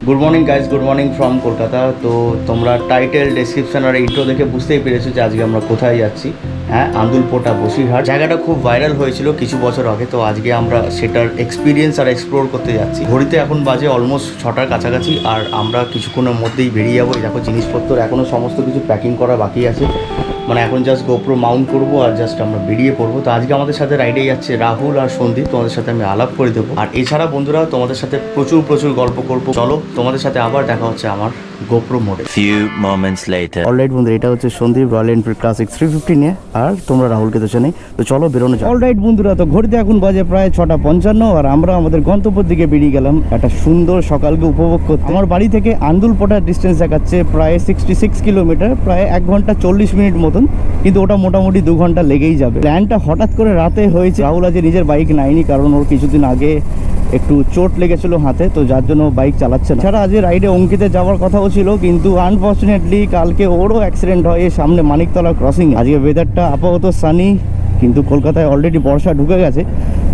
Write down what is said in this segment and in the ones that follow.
Good morning guys, good morning from Kolkata. तो তোমরা title description আর intro দেখে বুঝতেই পেরেছো যে আজকে আমরা কোথায় যাচ্ছি। হ্যাঁ, আন্দুলপোটা বসিরহাট। জায়গাটা খুব ভাইরাল হয়েছিল কিছু বছর আগে, তো আজকে আমরা সেটার এক্সপিরিয়েন্স আর এক্সপ্লোর করতে যাচ্ছি। ঘড়িতে এখন বাজে অলমোস্ট 6টার কাছাকাছি, আর আমরা কিছুক্ষণের মধ্যেই বেরিয়ে যাবো। দেখো জিনিসপত্র এখনও সমস্ত কিছু প্যাকিং করা বাকি আছে, মানে এখন জাস্ট গোপ্রো মাউন্ট করবো আর জাস্ট আমরা বেরিয়ে পড়বো। তো আজকে আমাদের সাথে রাইডে যাচ্ছে রাহুল আর সন্দীপ, তোমাদের সাথে আমি আলাপ করে দেবো। আর এছাড়া বন্ধুরা তোমাদের সাথে প্রচুর গল্প করবো। চলো তোমাদের সাথে আবার দেখা হচ্ছে আমার গোপ্রো মোডে। few moments later অলরাইট বন্ধুরা, এটা হচ্ছে সন্দীপ রয়্যাল এনফিল্ড ক্লাসিক 350 নিয়ে, আর তোমরা রাহুলকে তো চেনেই। তো চলো বেরোনো যাক। অলরাইট বন্ধুরা, তো ঘড়িতে এখন বাজে প্রায় 6:55, আর আমরা আমাদের গন্তব্যের দিকে বেরিয়ে গেলাম একটা সুন্দর সকালকে উপভোগ করতে। আমার বাড়ি থেকে আন্দুলপোটা ডিস্টেন্স দেখাচ্ছে প্রায় 66 কিলোমিটার, প্রায় 1 ঘন্টা 40 মিনিট মতন, কিন্তু ওটা মোটামুটি 2 ঘন্টা লেগেই যাবে। প্ল্যানটা হঠাৎ করে রাতে হয়েছে। রাহুল আজ নিজের বাইক নেয়নি, কারণ ওর কিছুদিন আগে একটু চোট লেগেছিল হাতে, তো যার জন্য বাইক চালাচ্ছে না। ছাড়া আজ রাইডে অঙ্কিতে যাওয়ার কথাও ছিল, কিন্তু আনফর্চুনেটলি কালকে ওরও অ্যাক্সিডেন্ট হয় সামনে মানিকতলা ক্রসিং। আজকে ওয়েদারটা আপাতত সানি, কিন্তু কলকাতায় অলরেডি বর্ষা ঢুকে গেছে।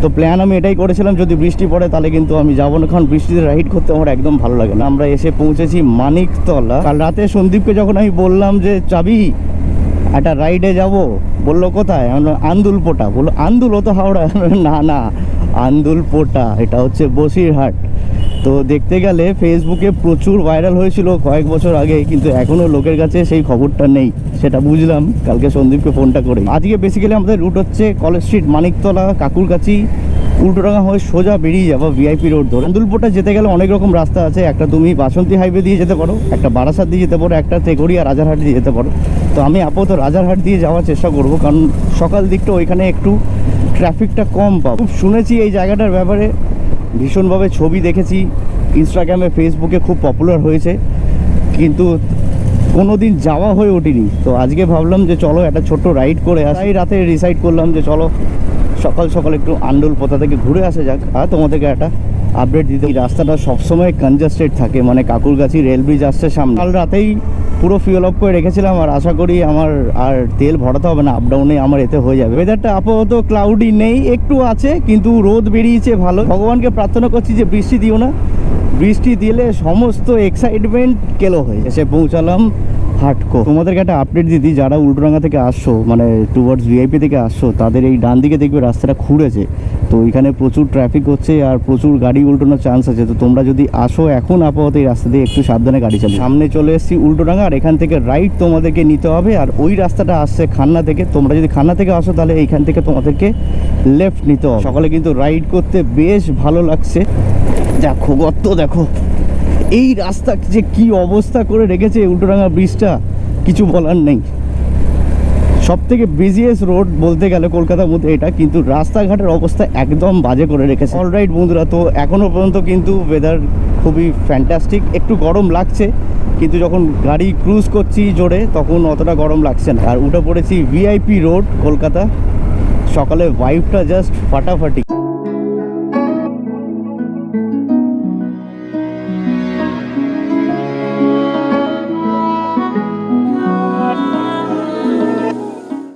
তো প্ল্যান আমি এটাই করেছিলাম, যদি বৃষ্টি পড়ে তাহলে কিন্তু আমি যাবো না, কারণ বৃষ্টিতে রাইড করতে আমার একদম ভালো লাগে না। আমরা এসে পৌঁছেছি মানিকতলা। কাল রাতে সন্দীপকে যখন আমি বললাম যে চাবি একটা রাইডে যাব, বললো কোথায়? আন্দুলপোটা। বললো আন্দুল, ও তো হাওড়া। না আন্দুলপোটা, এটা হচ্ছে বসিরহাট। তো দেখতে গেলে ফেসবুকে প্রচুর ভাইরাল হয়েছিল কয়েক বছর আগে, কিন্তু এখনও লোকের কাছে সেই খবরটা নেই, সেটা বুঝলাম কালকে সন্দীপকে ফোনটা করে। আজকে বেসিক্যালি আমাদের রুট হচ্ছে কলেজ স্ট্রিট, মানিকতলা, কাকুরকাছি, উল্টোডাঙ্গা হয়ে সোজা বেরিয়ে যাবো ভিআইপি রোড ধরে। আন্দুলপোটা যেতে গেলে অনেক রকম রাস্তা আছে। একটা তুমি বাসন্তী হাইওয়ে দিয়ে যেতে পারো, একটা বারাসাত দিয়ে যেতে পারো, একটা তেঘড়িয়া রাজারহাট দিয়ে যেতে পারো। তো আমি আপাতত রাজারহাট দিয়ে যাওয়ার চেষ্টা করব, কারণ সকাল দিকটা ওইখানে একটু ট্রাফিকটা কম পাবো। খুব শুনেছি এই জায়গাটার ব্যাপারে, ভীষণভাবে ছবি দেখেছি ইনস্টাগ্রামে, ফেসবুকে খুব পপুলার হয়েছে, কিন্তু কোনো দিন যাওয়া হয়ে ওঠেনি। তো আজকে ভাবলাম যে চলো একটা ছোট্ট রাইড করে আসি। রাতে ডিসাইড করলাম যে চলো সকাল একটু আন্দুলপোতা থেকে ঘুরে আসা যাক, আর তোমাদেরকে একটা আপডেট দিতে। এই রাস্তাটা সবসময় কনজাস্টেড থাকে, মানে কাকুরগাছি রেল ব্রিজ আসছে সামনে। কাল রাতেই পুরো ফিউল আপ করে রেখেছিলাম, আর আশা করি আমার আর তেল ভরাতে হবে না, আপ ডাউনে আমার এতে হয়ে যাবে। ওয়েদারটা আপাতত ক্লাউডি নেই, একটু আছে, কিন্তু রোদ বেরিয়েছে ভালো। ভগবানকে প্রার্থনা করছি যে বৃষ্টি দিও না, বৃষ্টি দিলে সমস্ত এক্সাইটমেন্ট কেলো হয়ে এসে পৌঁছালাম হাটকো। তোমাদেরকে একটা আপডেট দিই, যারা উল্টোডাঙ্গা থেকে আসছো, মানে টুয়ার্ডস ভিআইপি থেকে আসছো, তাদের এই ডান দিকে দেখবে রাস্তাটা খুঁড়েছে, তো এখানে প্রচুর ট্রাফিক হচ্ছে আর প্রচুর গাড়ি উল্টোনোর চান্স আছে। তো তোমরা যদি আসো এখন আপাতত এই রাস্তা দিয়ে একটু সাবধানে গাড়ি চালিয়ে। সামনে চলে এসেছি উল্টোডাঙ্গা, আর এখান থেকে রাইট তোমাদেরকে নিতে হবে, আর ওই রাস্তাটা আসছে খান্না থেকে। তোমরা যদি খান্না থেকে আসো তাহলে এইখান থেকে তোমাদেরকে লেফট নিতে হবে। সকালে কিন্তু রাইড করতে বেশ ভালো লাগছে। দেখো গর্ত, দেখো এই রাস্তা যে কি অবস্থা করে রেখেছে উল্টোডাঙ্গা ব্রিজটা, কিছু বলার নেই। সব থেকে বিজিয়েস্ট রোড বলতে গেলে কলকাতার মধ্যে এটা, কিন্তু রাস্তাঘাটের অবস্থা একদম বাজে করে রেখেছে। অলরাইট বন্ধুরা, তো এখনও পর্যন্ত কিন্তু ওয়েদার খুবই ফ্যান্টাস্টিক। একটু গরম লাগছে, কিন্তু যখন গাড়ি ক্রুজ করছি জোরে তখন অতটা গরম লাগছে না। আর উঠে পড়েছি ভিআইপি রোড কলকাতা। সকালে ভাইবটা জাস্ট ফাটাফাটি।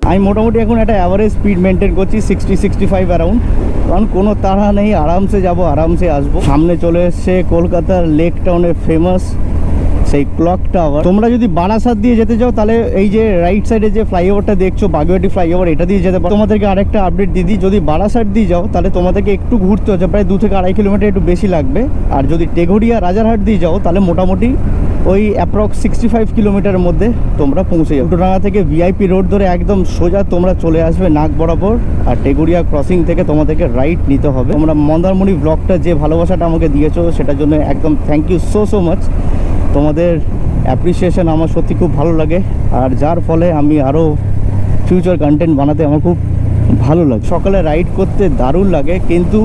আমি মোটামুটি এখন একটা অ্যাভারেজ স্পিড মেনটেন করছি 60-65 অ্যারাউন্ড, কারণ কোনো তাড়া নেই, আরামসে যাব, আরামসে আসবো। সামনে চলে এসছে কলকাতার লেক টাউনের ফেমাস সেই ক্লক টাওয়ার। তোমরা যদি বারাসাত দিয়ে যেতে চাও তাহলে এই যে রাইট সাইডে যে ফ্লাইওভারটা দেখছো, বাগুইয়াটি ফ্লাইওভার, এটা দিয়ে যেতে পারো। তোমাদেরকে আরেকটা আপডেট দিদি, যদি বারাসাত দিয়ে যাও তাহলে তোমাদেরকে একটু ঘুরতে হচ্ছে, প্রায় 2 থেকে 2.5 কিলোমিটার একটু বেশি লাগবে। আর যদি তেঘড়িয়া রাজারহাট দিয়ে যাও তাহলে মোটামুটি ওই অ্যাপ্রক্স 65 কিলোমিটারের মধ্যে তোমরা পৌঁছে যাও। উল্টোডাঙ্গা থেকে ভিআইপি রোড ধরে একদম সোজা তোমরা চলে আসবে নাক বরাবর, আর টেগুড়িয়া ক্রসিং থেকে তোমাদেরকে রাইট নিতে হবে। তোমরা মন্দারমণি ব্লগটা যে ভালোবাসাটা আমাকে দিয়েছো সেটার জন্য একদম থ্যাংক ইউ সো মাচ। তোমাদের অ্যাপ্রিসিয়েশন আমার সত্যি খুব ভালো লাগে, আর যার ফলে আমি আরও ফিউচার কন্টেন্ট বানাতে আমার খুব ভালো লাগে। সকালে রাইড করতে দারুণ লাগে, কিন্তু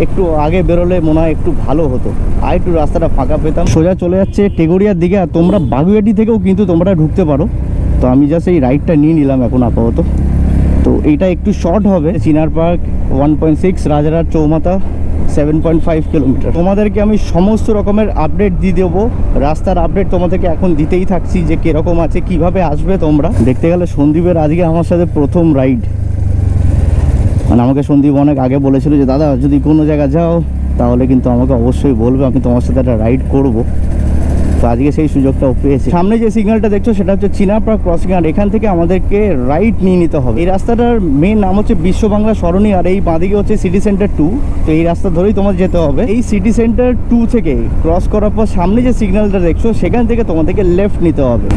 একটু আগে বেরোলে মনে হয় একটু ভালো হতো, আর একটু রাস্তাটা ফাঁকা পেতাম। সোজা চলে যাচ্ছে টেগোরিয়ার দিকে, আর তোমরা বাগুইয়াটি থেকেও কিন্তু তোমরা ঢুকতে পারো। তো আমি জাস্ট এই রাইডটা নিয়ে নিলাম এখন আপাতত। তো এইটা একটু শর্ট হবে। চিনার পার্ক 1.6, রাজারহাট চৌমাথা 7.5 কিলোমিটার। তোমাদেরকে আমি সমস্ত রকমের আপডেট দিয়ে দেবো, রাস্তার আপডেট তোমাদেরকে এখন দিতেই থাকছি যে কীরকম আছে, কিভাবে আসবে তোমরা। দেখতে গেলে সন্দীপের আজকে আমার সাথে প্রথম রাইড। মানে আমাকে সন্দীপ অনেক আগে বলেছিল যে দাদা যদি কোনো জায়গা যাও তাহলে কিন্তু আমাকে অবশ্যই বলবে, আমি তোমার সাথে একটা রাইড করব। তো আজকে সেই সুযোগটাও পেয়েছি। সামনে যে সিগন্যালটা দেখছো সেটা হচ্ছে চিনার পার্ক ক্রসিং, আর এখান থেকে আমাদেরকে রাইট নিয়ে নিতে হবে। এই রাস্তাটার মেন নাম হচ্ছে বিশ্ব বাংলা সরণি, আর এই বাঁদিকে হচ্ছে সিটি সেন্টার 2। তো এই রাস্তা ধরেই তোমার যেতে হবে। এই সিটি সেন্টার 2 থেকে ক্রস করার পর সামনে যে সিগন্যালটা দেখছো সেখান থেকে তোমাদেরকে লেফট নিতে হবে।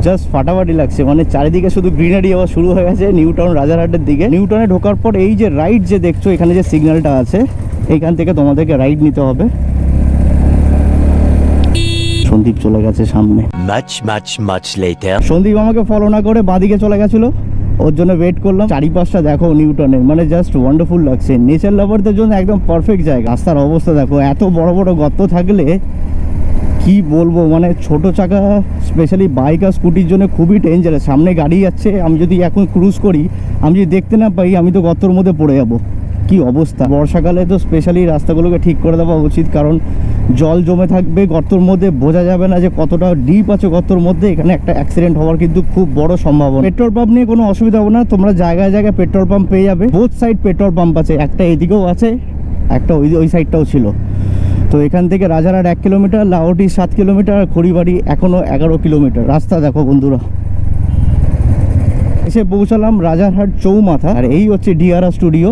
জাস্ট ফাটাফাটি লাগছে, মানে চারিদিকে শুধু গ্রিনারি আবার শুরু হয়ে গেছে নিউ টাউন রাজারহাটের দিকে। নিউ টাউনে ঢোকার পর এই যে রাইট যে দেখছো এখানে যে সিগন্যালটা আছে এইখান থেকে তোমাদেরকে রাইট নিতে হবে। সন্দীপ চলে গেছে সামনে। সন্দীপ আমাকে ফলো না করে বাঁদিকে চলে গেছিল, ওর জন্য ওয়েট করলাম। চারিপাশটা দেখো নিউটনের, মানে জাস্ট ওয়ান্ডারফুল লাগছে। নেচার লাভারদের জন্য একদম পারফেক্ট জায়গা। রাস্তার অবস্থা দেখো, এত বড় বড় গর্ত থাকলে কি বলবো, মানে ছোট চাকা স্পেশালি বাইক আর স্কুটির জন্য খুবই ডেঞ্জারাস। সামনে গাড়ি যাচ্ছে, আমি যদি এখন ক্রুজ করি, আমি যদি দেখতে না পাই আমি তো গর্তর মধ্যে পড়ে যাব। কি অবস্থা! বর্ষাকালে তো স্পেশালি রাস্তাগুলোকে ঠিক করে দেওয়া উচিত, কারণ জল জমে থাকবে গর্তর মধ্যে, বোঝা যাবে না যে কতটা ডিপ আছে গর্তর মধ্যে। এখানে একটা অ্যাক্সিডেন্ট হওয়ার কিন্তু খুব বড় সম্ভাবনা। পেট্রোল পাম্প নিয়ে কোনো অসুবিধা হবে না, তোমরা জায়গায় জায়গায় পেট্রোল পাম্প পেয়ে যাবে। বোথ সাইড পেট্রোল পাম্প আছে, একটা এদিকেও আছে, একটা ওই সাইডটাও ছিল। তো এখান থেকে রাজারহাট 1 কিলোমিটার, লাহোটি 7 কিলোমিটার, খড়িবাড়ি এখনও 11 কিলোমিটার। রাস্তা দেখো বন্ধুরা। এসে পৌঁছালাম রাজারহাট চৌমাথা, আর এই হচ্ছে ডিআরআর স্টুডিও।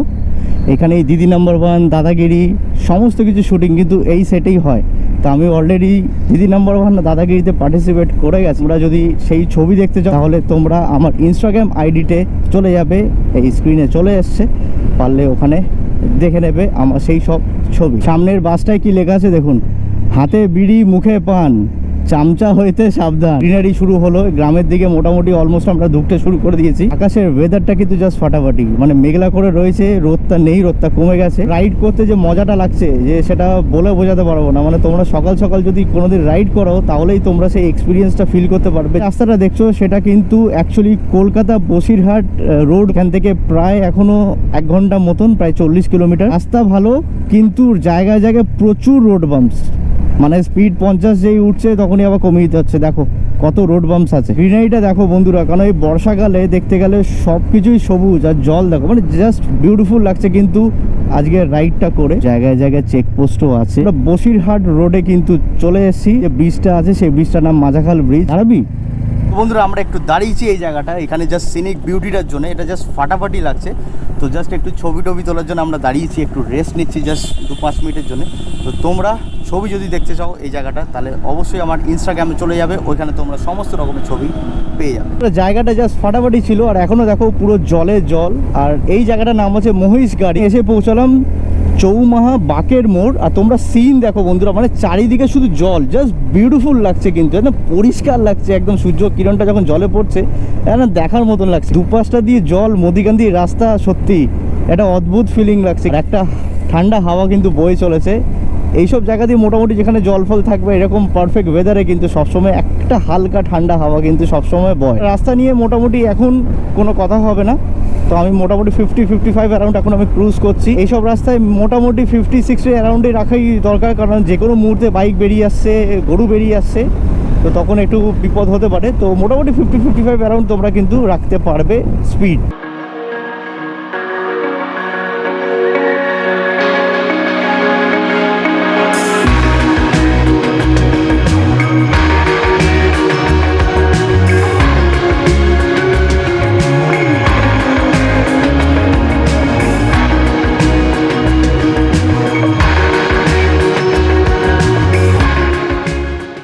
এখানে এই দিদি নাম্বার 1, দাদাগিরি সমস্ত কিছু শুটিং কিন্তু এই সেটেই হয়। তো আমি অলরেডি দিদি নাম্বার 1 দাদাগিরিতে পার্টিসিপেট করে গেছি। তোমরা যদি সেই ছবি দেখতে চাও তাহলে তোমরা আমার ইনস্টাগ্রাম আইডিতে চলে যাবে, এই স্ক্রিনে চলে এসছে, পারলে ওখানে দেখে নেবে আমার সেই সব ছবি। সামনের বাসটায় কি লেখা আছে দেখুন, হাতে বিড়ি মুখে পান, চামচা হইতে সাবধান। গ্রিনারি শুরু হলো গ্রামের দিকে, মোটামুটি অলমোস্ট আমরা ঢুকতে শুরু করে দিয়েছি। আকাশের ওয়েদারটা কিন্তু জাস্ট ফাটাফাটি, মানে মেঘলা করে রয়েছে, রোদটা নেই, রোদটা কমে গেছে। রাইড করতে যে মজাটা লাগছে যে সেটা বলে বোঝাতে পারবো না। মানে তোমরা সকাল সকাল যদি কোনোদিন রাইড করো তাহলেই তোমরা সেই এক্সপিরিয়েন্সটা ফিল করতে পারবে। রাস্তাটা দেখছো সেটা কিন্তু অ্যাকচুয়ালি কলকাতা বসিরহাট রোড। এখান থেকে প্রায় এখনো 1 ঘন্টা মতন, প্রায় 40 কিলোমিটার। রাস্তা ভালো, কিন্তু জায়গায় জায়গায় প্রচুর রোড বাম্পস, মানে স্পিড 50 যেই উঠছে তখনই আবার কমিয়ে দিতে হচ্ছে। দেখো কত রোড বাম্পস আছে। গ্রিনারিটা দেখো বন্ধুরা, কারণ এই বর্ষাকালে দেখতে গেলে সব কিছুই সবুজ, আর জল দেখো, মানে জাস্ট বিউটিফুল লাগছে। কিন্তু আজকে রাইডটা করে জায়গায় জায়গায় চেকপোস্টও আছে। বসিরহাট রোডে কিন্তু চলে এসেছি। যে ব্রিজটা আছে সেই ব্রিজটার নাম মাঝাখাল ব্রিজ। আরবি বন্ধুরা, আমরা একটু দাঁড়িয়েছি এই জায়গাটা, এখানে জাস্ট সিনিক বিউটিটার জন্য। এটা জাস্ট ফাটাফাটি লাগছে। তো জাস্ট একটু ছবি টবি তোলার জন্য আমরা দাঁড়িয়েছি, একটু রেস্ট নিচ্ছি জাস্ট 2-5 মিনিটের জন্য। তো তোমরা ছবি যদি দেখতে চাও এই জায়গাটা, তাহলে অবশ্যই আমার ইনস্টাগ্রামে চলে যাবে, ওইখানে তোমরা সমস্ত রকমের ছবি পেয়ে যাবে। জায়গাটা জাস্ট ফাটাফাটি ছিল, আর এখনও দেখো পুরো জলে জল। আর এই জায়গাটার নাম হচ্ছে মহিষগাড়ি। এসে পৌঁছালাম চৌমাহা বাকের মোড়। আর তোমরা সিন দেখো বন্ধুরা, মানে চারিদিকে শুধু জল, জাস্ট বিউটিফুল লাগছে, কিন্তু একদম পরিষ্কার লাগছে। একদম সূর্য কিরণটা যখন জলে পড়ছে একদম দেখার মতন লাগছে। দুপাশটা দিয়ে জল, মধ্যিখান দিয়ে রাস্তা, সত্যি একটা অদ্ভুত ফিলিং লাগছে। একটা ঠান্ডা হাওয়া কিন্তু বয়ে চলেছে। এইসব জায়গা দিয়ে মোটামুটি যেখানে জল ফল থাকবে এরকম পারফেক্ট ওয়েদারে কিন্তু সবসময় একটা হালকা ঠান্ডা হাওয়া কিন্তু সবসময় বয়। রাস্তা নিয়ে মোটামুটি এখন কোনো কথা হবে না। তো আমি মোটামুটি 50-55 অ্যারাউন্ড এখন আমি ক্রুজ করছি। এইসব রাস্তায় মোটামুটি 50-60 অ্যারাউন্ডে রাখাই দরকার, কারণ যে কোনো মুহূর্তে বাইক বেরিয়ে আসছে, গরু বেরিয়ে আসছে, তো তখন একটু বিপদ হতে পারে। তো মোটামুটি 50-55 অ্যারাউন্ড তোমরা কিন্তু রাখতে পারবে স্পিড।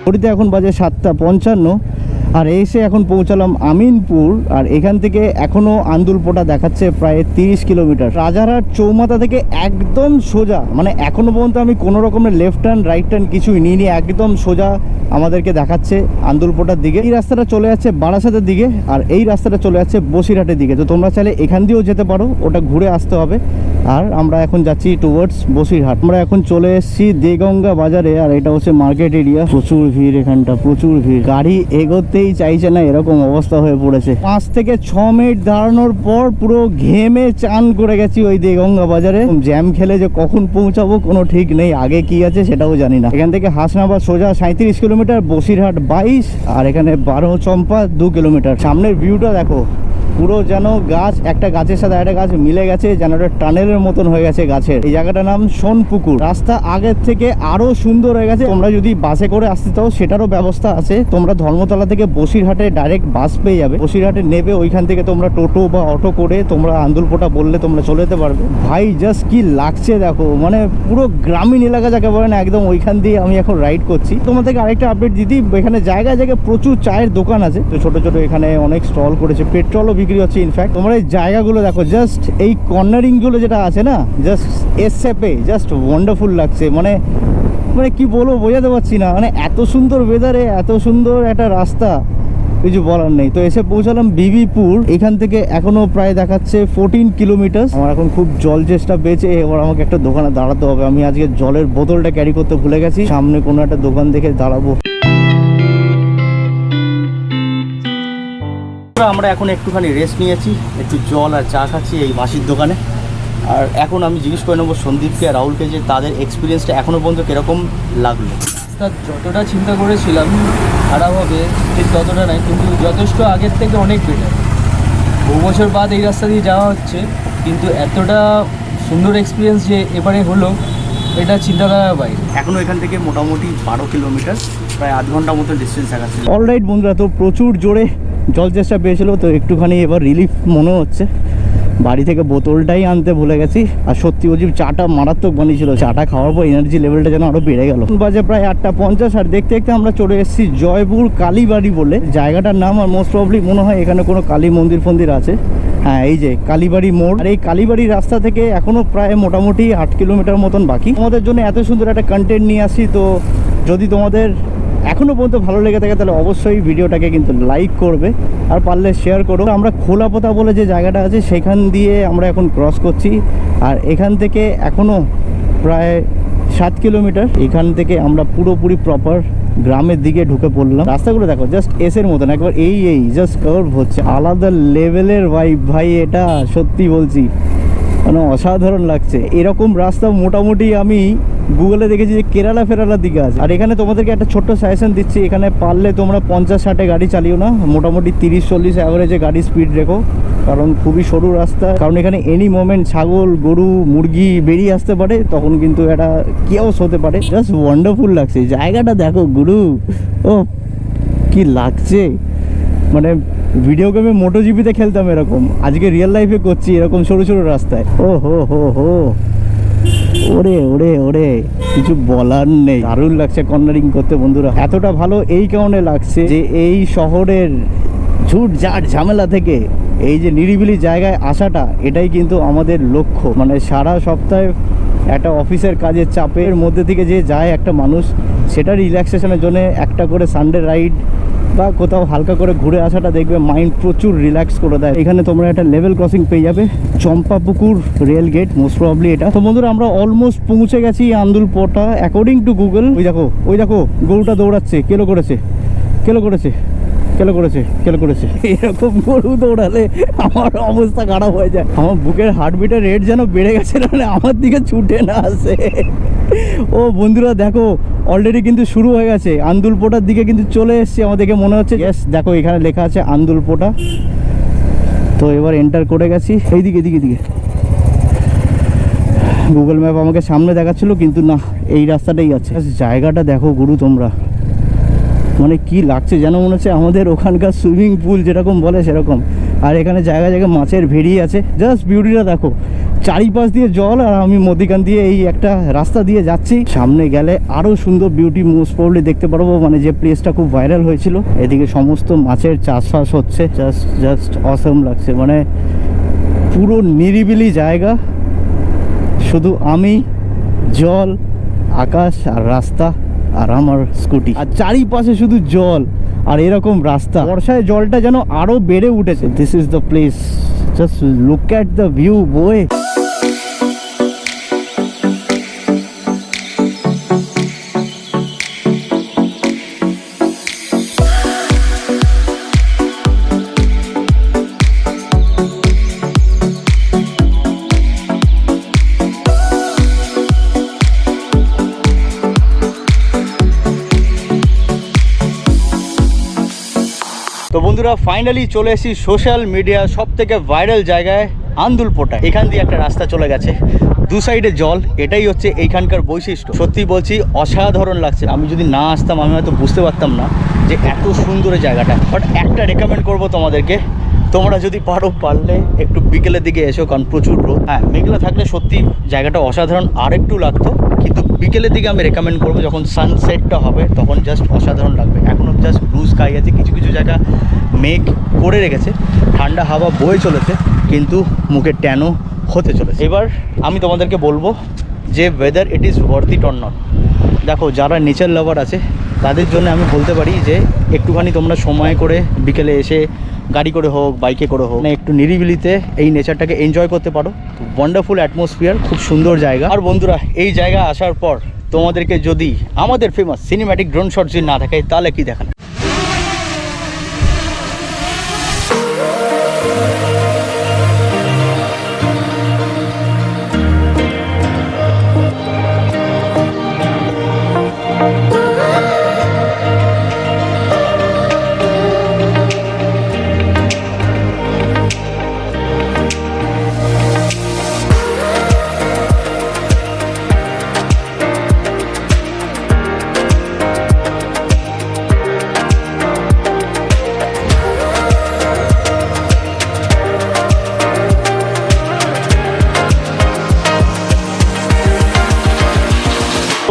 ঘড়িতে এখন বাজে 7:55, আর এসে এখন পৌঁছালাম আমিনপুর। আর এখান থেকে এখনও আন্দুলপোটা দেখাচ্ছে প্রায় 30 কিলোমিটার। রাজারহাট চৌমাথা থেকে একদম সোজা, মানে এখনও পর্যন্ত আমি কোনো রকমের লেফট টার্ন রাইট টার্ন কিছুই নিইনি, একদম সোজা আমাদেরকে দেখাচ্ছে আন্দুলপোটার দিকে। এই রাস্তাটা চলে যাচ্ছে বারাসাতের দিকে, আর এই রাস্তাটা চলে যাচ্ছে বসিরহাটের দিকে। তো তোমরা চাইলে এখান দিয়েও যেতে পারো, ওটা ঘুরে আসতে হবে। আর আমরা এখন যাচ্ছি টুয়ার্ডস বসিরহাট। আমরা এখন চলে এসেছি দেগঙ্গা বাজারে, আর এটা হচ্ছে মার্কেট এরিয়া। প্রচুর ভিড় এখানটা, প্রচুর ভিড়, গাড়ি এগোতেই চাইছে না, এরকম অবস্থা হয়ে পড়েছে। 5 থেকে 6 মিনিট দাঁড়ানোর পর পুরো ঘেমে চান করে গেছি ওই দেগঙ্গা বাজারে। জ্যাম খেলে যে কখন পৌঁছাবো কোনো ঠিক নেই, আগে কি আছে সেটাও জানি না। এখান থেকে হাসনাবাদ সোজা 37 কিলোমিটার, বসিরহাট 22, আর এখানে 12 চম্পা 2 কিলোমিটার। সামনের ভিউটা দেখো, পুরো যেন গাছ, একটা গাছের সাথে একটা গাছ মিলে গেছে, যেন একটা টানেলের মতন হয়ে গেছে গাছের। এই জায়গাটার নাম সোনপুকুর। রাস্তা আগের থেকে আরো সুন্দর হয়ে গেছে। তোমরা যদি বাসে করে আসতে চাও সেটারও ব্যবস্থা আছে। তোমরা ধর্মতলা থেকে বসিরহাটে ডাইরেক্ট বাস পেয়ে যাবে। বসিরহাটে নেবে, ওইখান থেকে তোমরা টোটো বা অটো করে তোমরা আন্দুলপোটা বললে তোমরা চলে যেতে পারবে। ভাই জাস্ট কি লাগছে দেখো, মানে পুরো গ্রামীণ এলাকা যাকে বলে না, একদম ওইখান দিয়ে আমি এখন রাইড করছি। তোমাদেরকে আরেকটা আপডেট দিদি, এখানে জায়গায় জায়গায় প্রচুর চায়ের দোকান আছে, তো ছোট ছোট এখানে অনেক স্টল করেছে, পেট্রোলও বিক্রি হচ্ছে। ইনফ্যাক্ট তোমরা এই জায়গাগুলো দেখো, জাস্ট এই কর্নারিং গুলো যেটা আছে না, জাস্ট এসএপে জাস্ট ওয়ান্ডারফুল লাগছে। মানে কি বলবো, বোঝাতে পারছি না। মানে এত সুন্দর ওয়েদারে এত সুন্দর একটা রাস্তা, কিছু বলার নেই। তো এসে পৌঁছালাম বিবিপুর। এখান থেকে এখনো প্রায় দেখাচ্ছে 14 কিলোমিটার। আমার এখন খুব জল চেষ্টা পেয়েছে, এবার আমাকে একটা দোকানে দাঁড়াতে হবে। আমি আজকে জলের বোতলটা ক্যারি করতে ভুলে গেছি, সামনে কোনো একটা দোকান দেখে দাঁড়াবো। আমরা এখন একটুখানি রেস্ট নিয়েছি, একটু জল আর চা খাচ্ছি এই মাসির দোকানে। আর এখন আমি জিজ্ঞেস করে নেবো সন্দীপকে আর রাহুলকে যে তাদের এক্সপিরিয়েন্সটা এখনও পর্যন্ত কীরকম লাগলো। যতটা চিন্তা করেছিলাম খারাপ হবে ঠিক ততটা নয়, কিন্তু যথেষ্ট আগের থেকে অনেক বেটার। বহু বছর বাদ এই রাস্তা দিয়ে যাওয়া হচ্ছে, কিন্তু এতটা সুন্দর এক্সপিরিয়েন্স যে এবারে হলো, এটা চিন্তা করার বাইরে। এখনও এখান থেকে মোটামুটি 12 কিলোমিটার, প্রায় আধ ঘন্টার মতো ডিস্টেন্স দেখাচ্ছে। অলরাইট বন্ধুরা, তো প্রচুর জোরে জল চেষ্টা পেয়েছিল, তো একটুখানি এবার রিলিফ মনে হচ্ছে। বাড়ি থেকে বোতলটাই আনতে ভুলে গেছি। আর সত্যি অজিব চাটা মারাত্মক বানিয়েছিল, চাটা খাওয়ার পর এনার্জি লেভেলটা যেন আরও বেড়ে গেল। বাজে প্রায় 8:50, আর দেখতে দেখতে আমরা চলে এসেছি জয়পুর কালীবাড়ি বলে জায়গাটার নাম। আর মোস্ট প্রবলি মনে হয় এখানে কোনো কালী মন্দির ফন্দির আছে। হ্যাঁ, এই যে কালীবাড়ি মোড়। আর এই কালীবাড়ি রাস্তা থেকে এখনও প্রায় মোটামুটি 8 কিলোমিটার মতন বাকি। তোমাদের জন্য এত সুন্দর একটা কন্টেন্ট নিয়ে আসি, তো যদি তোমাদের এখনও পর্যন্ত ভালো লেগে থাকে তাহলে অবশ্যই ভিডিওটাকে কিন্তু লাইক করবে, আর পারলে শেয়ার করো। আমরা খোলাপোতা বলে যে জায়গাটা আছে সেখান দিয়ে আমরা এখন ক্রস করছি, আর এখান থেকে এখনও প্রায় 7 কিলোমিটার। এখান থেকে আমরা পুরোপুরি প্রপার গ্রামের দিকে ঢুকে পড়লাম। রাস্তাগুলো দেখো, জাস্ট এসের মতন একবার এই জাস্ট কার্ভ হচ্ছে, আলাদা লেভেলের ভাইব ভাই, এটা সত্যি বলছি, মানে অসাধারণ লাগছে। এরকম রাস্তা মোটামুটি আমি গুগলে দেখেছি যে কেরালা ফেরালার দিকে আছে। আর এখানে তোমাদেরকে একটা ছোট্ট সাজেশন দিচ্ছি, এখানে পারলে তোমরা 50-60-এ গাড়ি চালিও না, মোটামুটি 30-40 অ্যাভারেজে গাড়ি স্পিড রেখো, কারণ খুবই সরু রাস্তা। কারণ এখানে এনি মোমেন্ট ছাগল, গরু, মুরগি বেরিয়ে আসতে পারে, তখন কিন্তু এটা কেওস হতে পারে। জাস্ট ওয়ান্ডারফুল লাগছে জায়গাটা দেখো গুরু, ও কি লাগছে। মানে ভিডিও গেমে মোটো জিপিতে খেলতাম এরকম, আজকে রিয়েল লাইফে করছি এরকম সরু সরু রাস্তায়। ও হো হো হো, ওরে ওরে ওরে, কিছু বলার নেই। দারুণ লাগছে কর্নারিং করতে বন্ধুরা। এতটা ভালো এই কারণে লাগছে যে এই শহরের ঝুটঝাট ঝামেলা থেকে এই যে নিরিবিলি জায়গায় আসাটা, এটাই কিন্তু আমাদের লক্ষ্য। মানে সারা সপ্তাহে একটা অফিসের কাজের চাপের মধ্যে থেকে যে যায় একটা মানুষ, সেটা রিল্যাক্সেশনের জন্য একটা করে সানডে রাইড বা কোথাও হালকা করে ঘুরে আসাটা দেখবে মাইন্ড প্রচুর রিল্যাক্স করে দেয়। এখানে তোমরা একটা লেভেল ক্রসিং পেয়ে যাবে, চম্পাপুকুর রেল গেট মোস্ট প্রবলি এটা। তো বন্ধুরা, আমরা অলমোস্ট পৌঁছে গেছি আন্দুলপোটা অ্যাকর্ডিং টু গুগল। ওই দেখো গরুটা দৌড়াচ্ছে, কেলো করেছে এরকম গরু দৌড়ালে আমার অবস্থা খারাপ হয়ে যায়। আমার বুকের হার্টবিটের রেট যেন বেড়ে গেছে, মানে আমার দিকে ছুটে না আসে। ও বন্ধুরা দেখো, অলরেডি কিন্তু শুরু হয়ে গেছে, আন্দুলপোটার দিকে কিন্তু চলে এসছে আমাদেরকে মনে হচ্ছে। ইয়েস, দেখো এখানে লেখা আছে আন্দুলপোটা। তো এবার এন্টার করে গেছি। এইদিকে গুগল ম্যাপ আমাকে সামনে দেখাচ্ছিল, কিন্তু না, এই রাস্তাটাই আছে। জায়গাটা দেখো গুরু তোমরা, মানে কি লাগছে যেন মনে হচ্ছে আমাদের ওখানকার সুইমিং পুল যেরকম বলে সেরকম। আর এখানে জায়গায় জায়গায় মাছের ভেড়ি আছে। জাস্ট বিউটিটা দেখো, চারিপাশ দিয়ে জল, আর আমি মধ্যিখান দিয়ে এই একটা রাস্তা দিয়ে যাচ্ছি। সামনে গেলে আরও সুন্দর বিউটি মোস্ট প্রবলি দেখতে পারবো, মানে যে প্লেসটা খুব ভাইরাল হয়েছিল। এদিকে সমস্ত মাছের চাষবাস হচ্ছে, জাস্ট অসম লাগছে। মানে পুরো নিরিবিলি জায়গা, শুধু আমি, জল, আকাশ আর রাস্তা, আর আমার স্কুটি, আর চারিপাশে শুধু জল আর এরকম রাস্তা। বর্ষায় জলটা যেন আরো বেড়ে উঠেছে। This is the place, just look at the view boy. তো বন্ধুরা ফাইনালি চলে এসেছি সোশ্যাল মিডিয়া সব থেকে ভাইরাল জায়গায় আন্দুলপোটা। এখান দিয়ে একটা রাস্তা চলে গেছে, দু সাইডে জল, এটাই হচ্ছে এইখানকার বৈশিষ্ট্য। সত্যি বলছি অসাধারণ লাগছে। আমি যদি না আসতাম আমি হয়তো বুঝতে পারতাম না যে এত সুন্দর জায়গাটা। বাট একটা রেকমেন্ড করবো তোমাদেরকে, তোমরা যদি পারলে একটু বিকেলের দিকে এসো, কারণ প্রচুর রোদ। হ্যাঁ, মেঘলা থাকলে সত্যি জায়গাটা অসাধারণ আর একটু লাগতো, কিন্তু বিকেলের দিকে আমি রেকমেন্ড করবো। যখন সানসেটটা হবে তখন জাস্ট অসাধারণ লাগবে। এখনও জাস্ট ব্লু স্কাই আছে, কিছু কিছু জায়গা মেঘ করে রেখেছে, ঠান্ডা হাওয়া বয়ে চলেছে, কিন্তু মুখে ট্যানও হতে চলেছে। এবার আমি তোমাদেরকে বলবো যে weather it is worth it or not. দেখো, যারা নেচার লাভার আছে তাদের জন্য আমি বলতে পারি যে একটুখানি তোমরা সময় করে বিকেলে এসে গাড়ি করে হোক, বাইকে করে হোক, না একটু নিরিবিলিতে এই নেচারটাকে এনজয় করতে পারো। ওয়ান্ডারফুল অ্যাটমসফিয়ার, খুব সুন্দর জায়গা। আর বন্ধুরা, এই জায়গা আসার পর তোমাদেরকে যদি আমাদের ফেমাস সিনেম্যাটিক ড্রোন শট যদি না থাকে তাহলে কি দেখানো।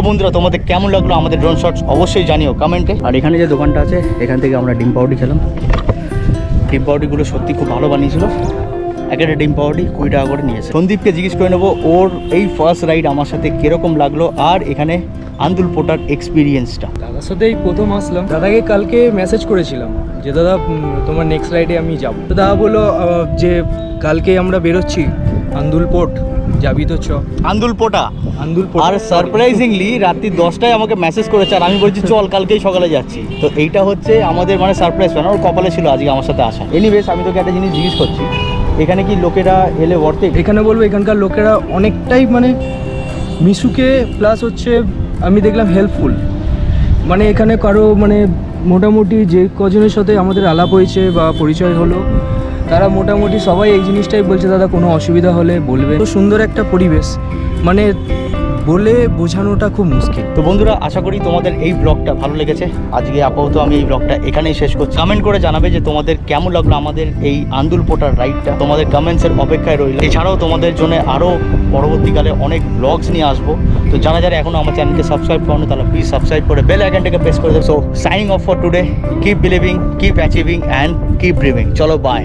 বন্ধুরা, তোমাদের কেমন লাগলো আমাদের ড্রোন শটস অবশ্যই জানিও কমেন্টে। আর এখানে যে দোকানটা আছে এখান থেকে আমরা ডিম পাউডি খেলাম। ডিম পাউডিগুলো সত্যি খুব ভালো বানিয়েছিল। এক একটা ডিম পাউডি 20 টাকা করে নিয়েছে। সন্দীপকে জিজ্ঞেস করে নেবো ওর এই ফার্স্ট রাইড আমার সাথে কিরকম লাগলো, আর এখানে আন্দুলপোটার এক্সপিরিয়েন্সটা। দাদার সাথে এই প্রথম আসলাম। দাদাকে কালকে মেসেজ করেছিলাম যে দাদা তোমার নেক্সট রাইডে আমি যাব। তো দাদা বললো যে কালকে আমরা বেরোচ্ছি আন্দুলপোট, যাবি তো চ। আন্দুলপোটা আন্দুলপোটা। আর সারপ্রাইজিংলি রাত্রি 10টায় আমাকে মেসেজ করেছে, আর আমি বলছি চল কালকেই সকালে যাচ্ছি। তো এইটা হচ্ছে আমাদের মানে সারপ্রাইজ প্ল্যান। ওর কপালে ছিল আজকে আমার সাথে আসা। এনিওয়েজ, আমি তোকে একটা জিনিস জিজ্ঞেস করছি, এখানে কি লোকেরা এলে ওয়ার্থ ইট? এখানে বলবো এখানকার লোকেরা অনেকটাই মানে মিশুকে, প্লাস হচ্ছে আমি দেখলাম হেল্পফুল। মানে এখানে কারো মানে মোটামুটি যে কজনের সাথে আমাদের আলাপ হয়েছে বা পরিচয় হলো, তারা মোটামুটি সবাই এই জিনিসটাই বলছে, দাদা কোনো অসুবিধা হলে বলবে। তো সুন্দর একটা পরিবেশ, মানে বলে বোঝানোটা খুব মুশকিল। তো বন্ধুরা, আশা করি তোমাদের এই ব্লগটা ভালো লেগেছে। আজকে আপাতত আমি এই ব্লগটা এখানেই শেষ করছি। কমেন্ট করে জানাবে যে তোমাদের কেমন লাগলো আমাদের এই আন্দুলপোটার রাইডটা। তোমাদের কমেন্টসের অপেক্ষায় রইল। এছাড়াও তোমাদের জন্য আরও পরবর্তীকালে অনেক ব্লগস নিয়ে আসবো। তো যারা যারা এখনও আমার চ্যানেলকে সাবস্ক্রাইব করো তাহলে প্লিজ সাবস্ক্রাইব করে বেল আইকনটাকে প্রেস করে দেবো। So signing off for today, keep believing, keep achieving and keep dreaming. চলো বাই।